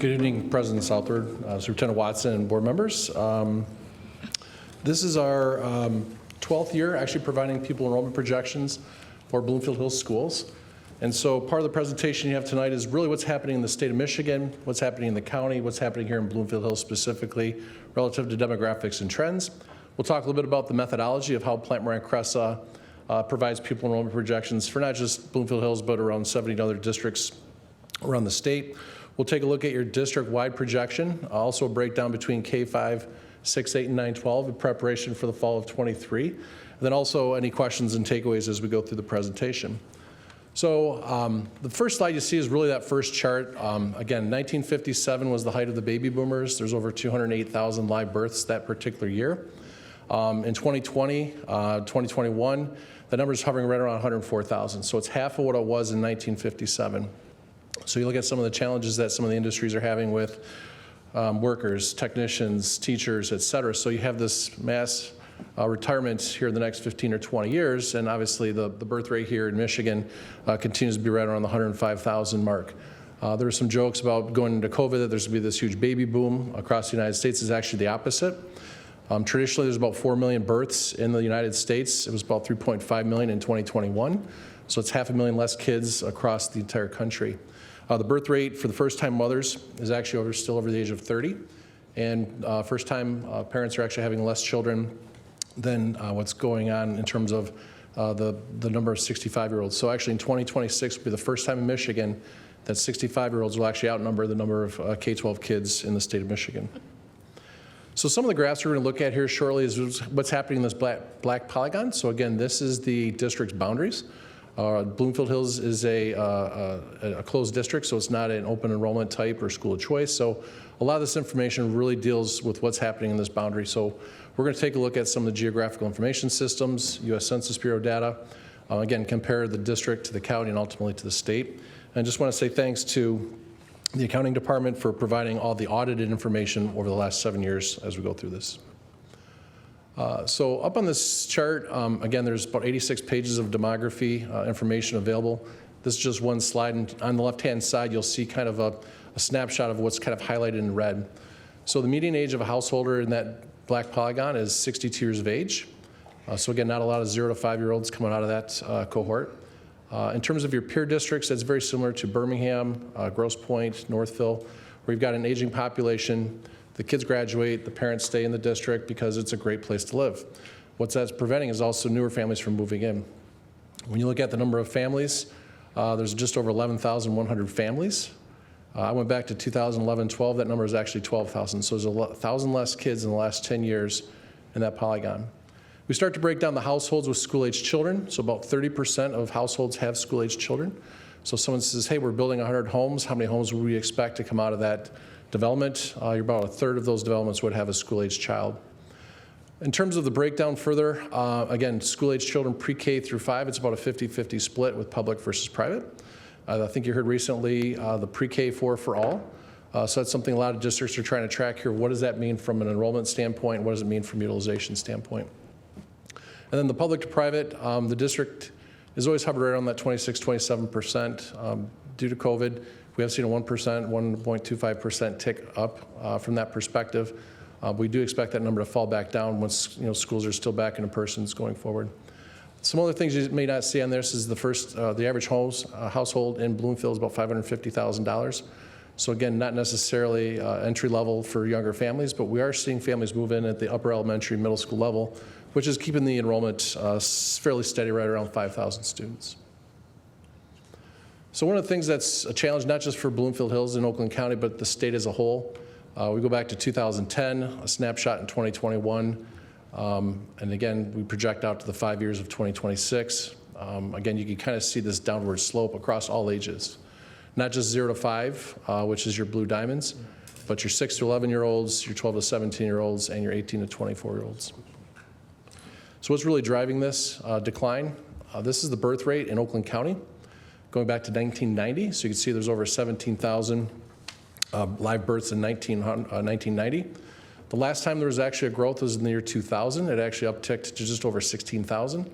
Good evening, President Southward, Superintendent Watson, and board members. This is our 12th year actually providing pupil enrollment projections for Bloomfield Hills schools. And so part of the presentation you have tonight is really what's happening in the state of Michigan, what's happening in the county, what's happening here in Bloomfield Hills specifically relative to demographics and trends. We'll talk a little bit about the methodology of how Plante Moran CRESA provides pupil enrollment projections for not just Bloomfield Hills, but around 70 other districts around the state. We'll take a look at your district-wide projection, also a breakdown between K-5, 6, 8, and 9, 12 in preparation for the fall of 23. And then also any questions and takeaways as we go through the presentation. So the first slide you see is really that first chart. Again, 1957 was the height of the baby boomers. There's over 208,000 live births that particular year. In 2020, 2021, the number is hovering right around 104,000. So it's half of what it was in 1957. So you look at some of the challenges that some of the industries are having with workers, technicians, teachers, et cetera. So you have this mass retirement here in the next 15 or 20 years, and obviously the birth rate here in Michigan continues to be right around the 105,000 mark. There were some jokes about going into COVID that there's going to be this huge baby boom across the United States. It's actually the opposite. Traditionally, there's about 4 million births in the United States. It was about 3.5 million in 2021. So it's 500,000 less kids across the entire country. The birth rate for the first-time mothers is actually still over the age of 30. And first-time parents are actually having less children than what's going on in terms of the number of 65-year-olds. So actually in 2026 will be the first time in Michigan that 65-year-olds will actually outnumber the number of K-12 kids in the state of Michigan. So some of the graphs we're going to look at here shortly is what's happening in this black polygon. So again, this is the district's boundaries. Bloomfield Hills is a closed district, so it's not an open enrollment type or school of choice. So a lot of this information really deals with what's happening in this boundary. So we're going to take a look at some of the geographical information systems, U.S. Census Bureau data, again, compare the district to the county and ultimately to the state. And I just want to say thanks to the accounting department for providing all the audited information over the last 7 years as we go through this. So up on this chart, again, there's about 86 pages of demography information available. This is just one slide, and on the left-hand side, you'll see kind of a snapshot of what's kind of highlighted in red. So the median age of a householder in that black polygon is 62 years of age. So again, not a lot of 0 to 5-year-olds coming out of that cohort. In terms of your peer districts, that's very similar to Birmingham, Grosse Pointe, Northville, where you've got an aging population. The kids graduate, the parents stay in the district because it's a great place to live. What that's preventing is also newer families from moving in. When you look at the number of families, there's just over 11,100 families. I went back to 2011-12, that number is actually 12,000. So there's 1,000 less kids in the last 10 years in that polygon. We start to break down the households with school-aged children. So about 30% of households have school-aged children. So someone says, hey, we're building 100 homes. How many homes would we expect to come out of that development? You're about a third of those developments would have a school-aged child. In terms of the breakdown further, again, school-aged children pre-K through 5, it's about a 50-50 split with public versus private. I think you heard recently the pre-K for all. So that's something a lot of districts are trying to track here. What does that mean from an enrollment standpoint? What does it mean from utilization standpoint? And then the public to private, the district is always hovered around that 26, 27%. Due to COVID, we have seen a 1%, 1.25% tick up from that perspective. We do expect that number to fall back down once schools are still back in person going forward. Some other things you may not see on this is the average household in Bloomfield is about $550,000. So again, not necessarily entry level for younger families, but we are seeing families move in at the upper elementary, middle school level, which is keeping the enrollment fairly steady right around 5,000 students. So one of the things that's a challenge, not just for Bloomfield Hills in Oakland County, but the state as a whole, we go back to 2010, a snapshot in 2021, and again, we project out to the 5 years of 2026. Again, you can kind of see this downward slope across all ages, not just 0 to 5, which is your blue diamonds, but your 6 to 11-year-olds, your 12 to 17-year-olds, and your 18 to 24-year-olds. So what's really driving this decline? This is the birth rate in Oakland County, going back to 1990. So you can see there's over 17,000 live births in 1990. The last time there was actually a growth was in the year 2000. It actually upticked to just over 16,000.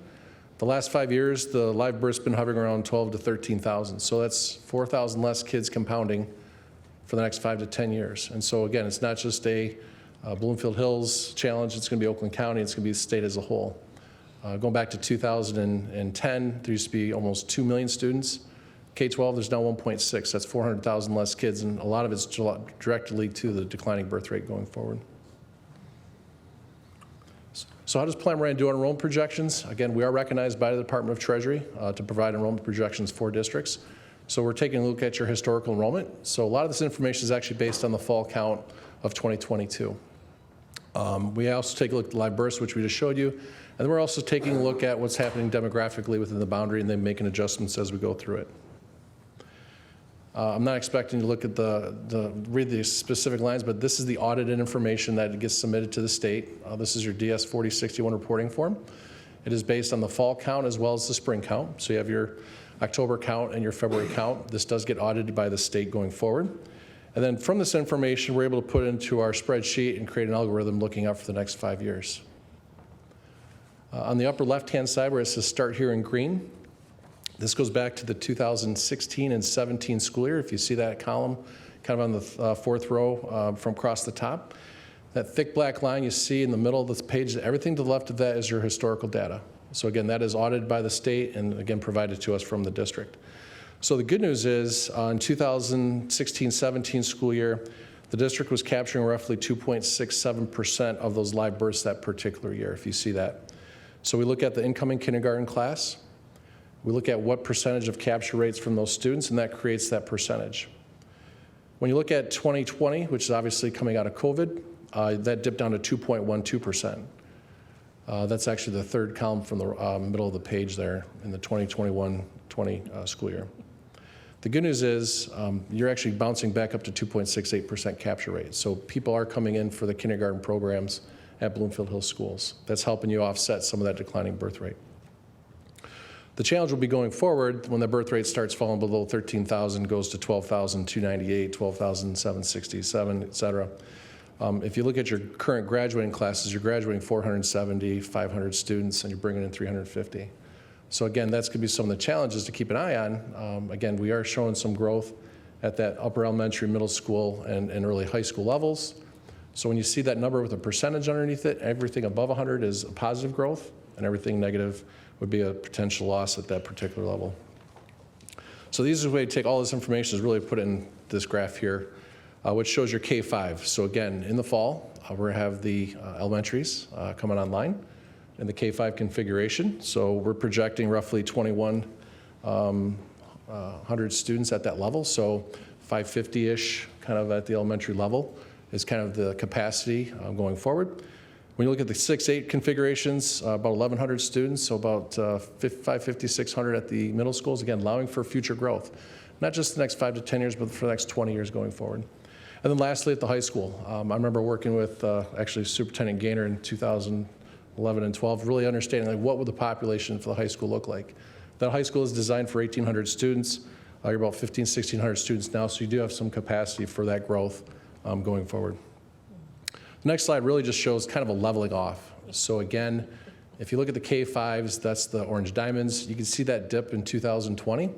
The last 5 years, the live birth's been hovering around 12 to 13,000. So that's 4,000 less kids compounding for the next 5 to 10 years. And so again, it's not just a Bloomfield Hills challenge, it's going to be Oakland County, it's going to be the state as a whole. Going back to 2010, there used to be almost 2 million students. K-12, there's now 1.6. That's 400,000 less kids, and a lot of it's directly linked to the declining birth rate going forward. So how does Plante Moran do on enrollment projections? Again, we are recognized by the Department of Treasury to provide enrollment projections for districts. So we're taking a look at your historical enrollment. So a lot of this information is actually based on the fall count of 2022. We also take a look at live births, which we just showed you, and then we're also taking a look at what's happening demographically within the boundary and then making adjustments as we go through it. I'm not expecting to look at read the specific lines, but this is the audited information that gets submitted to the state. This is your DS 4061 reporting form. It is based on the fall count as well as the spring count. So you have your October count and your February count. This does get audited by the state going forward. And then from this information, we're able to put into our spreadsheet and create an algorithm looking out for the next 5 years. On the upper left-hand side where it says start here in green, this goes back to the 2016 and 17 school year. If you see that column kind of on the fourth row from across the top, that thick black line you see in the middle of this page, everything to the left of that is your historical data. So again, that is audited by the state and again provided to us from the district. So the good news is in 2016-17 school year, the district was capturing roughly 2.67% of those live births that particular year, if you see that. So we look at the incoming kindergarten class. We look at what percentage of capture rates from those students, and that creates that percentage. When you look at 2020, which is obviously coming out of COVID, that dipped down to 2.12%. That's actually the third column from the middle of the page there in the 2021-20 school year. The good news is you're actually bouncing back up to 2.68% capture rate. So people are coming in for the kindergarten programs at Bloomfield Hills schools. That's helping you offset some of that declining birth rate. The challenge will be going forward when the birth rate starts falling below 13,000, goes to 12,298, 12,767, et cetera. If you look at your current graduating classes, you're graduating 470, 500 students, and you're bringing in 350. So again, that's going to be some of the challenges to keep an eye on. Again, we are showing some growth at that upper elementary, middle school, and early high school levels. So when you see that number with a percentage underneath it, everything above 100 is a positive growth, and everything negative would be a potential loss at that particular level. So the easiest way to take all this information is really put it in this graph here, which shows your K-5. So again, in the fall, we're going to have the elementaries coming online in the K-5 configuration. So we're projecting roughly 2,100 students at that level. So 550-ish kind of at the elementary level is kind of the capacity going forward. When you look at the 6-8 configurations, about 1,100 students, so about 550, 600 at the middle schools, again, allowing for future growth. Not just the next 5 to 10 years, but for the next 20 years going forward. And then lastly, at the high school, I remember working with actually Superintendent Gaynor in 2011 and 12, really understanding like what would the population for the high school look like. That high school is designed for 1,800 students. You're about 1,500, 1,600 students now, so you do have some capacity for that growth going forward. The next slide really just shows kind of a leveling off. So again, if you look at the K-5s, that's the orange diamonds. You can see that dip in 2020.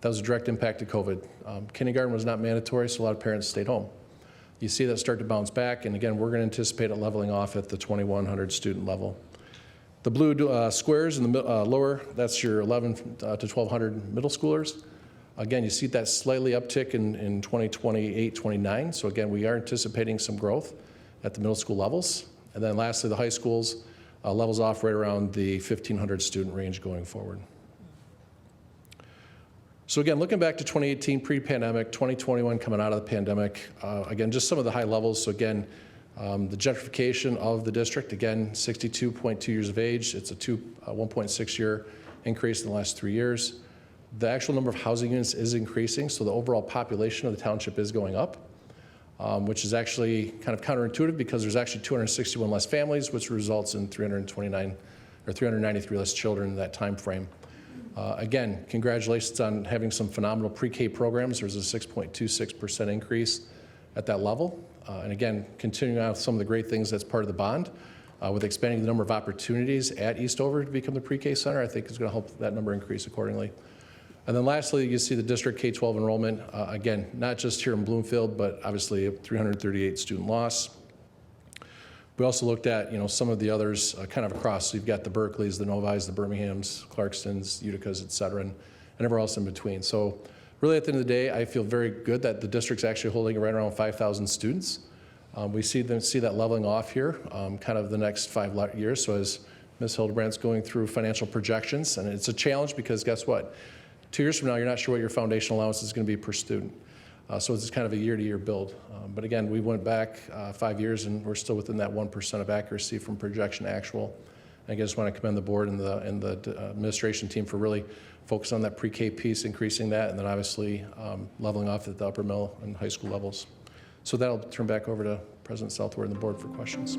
That was a direct impact of COVID. Kindergarten was not mandatory, so a lot of parents stayed home. You see that start to bounce back, and again, we're going to anticipate it leveling off at the 2,100 student level. The blue squares in the lower, that's your 11 to 1,200 middle schoolers. Again, you see that slightly uptick in 2028, 29. So again, we are anticipating some growth at the middle school levels. And then lastly, the high schools levels off right around the 1,500 student range going forward. So again, looking back to 2018, pre-pandemic, 2021 coming out of the pandemic, again, just some of the high levels. So again, the gentrification of the district, again, 62.2 years of age. It's a 1.6 year increase in the last 3 years. The actual number of housing units is increasing, so the overall population of the township is going up. Which is actually kind of counterintuitive because there's actually 261 less families, which results in 393 less children in that time frame. Again, congratulations on having some phenomenal pre-K programs. There's a 6.26% increase at that level. And again, continuing on with some of the great things that's part of the bond, with expanding the number of opportunities at Eastover to become the pre-K center, I think is going to help that number increase accordingly. And then lastly, you see the district K-12 enrollment, again, not just here in Bloomfield, but obviously a 338 student loss. We also looked at, some of the others kind of across. So you've got the Berkeleys, the Novis, the Birminghams, Clarkstons, Uticas, et cetera, and everywhere else in between. So really at the end of the day, I feel very good that the district's actually holding right around 5,000 students. We see that leveling off here, kind of the next 5 years. So as Ms. Hildebrandt's going through financial projections, and it's a challenge because guess what? 2 years from now, you're not sure what your foundational allowance is going to be per student. So it's kind of a year-to-year build. But again, we went back 5 years and we're still within that 1% of accuracy from projection to actual. And I just want to commend the board and the administration team for really focusing on that pre-K piece, increasing that, and then obviously leveling off at the upper middle and high school levels. So that'll turn back over to President Southward and the board for questions.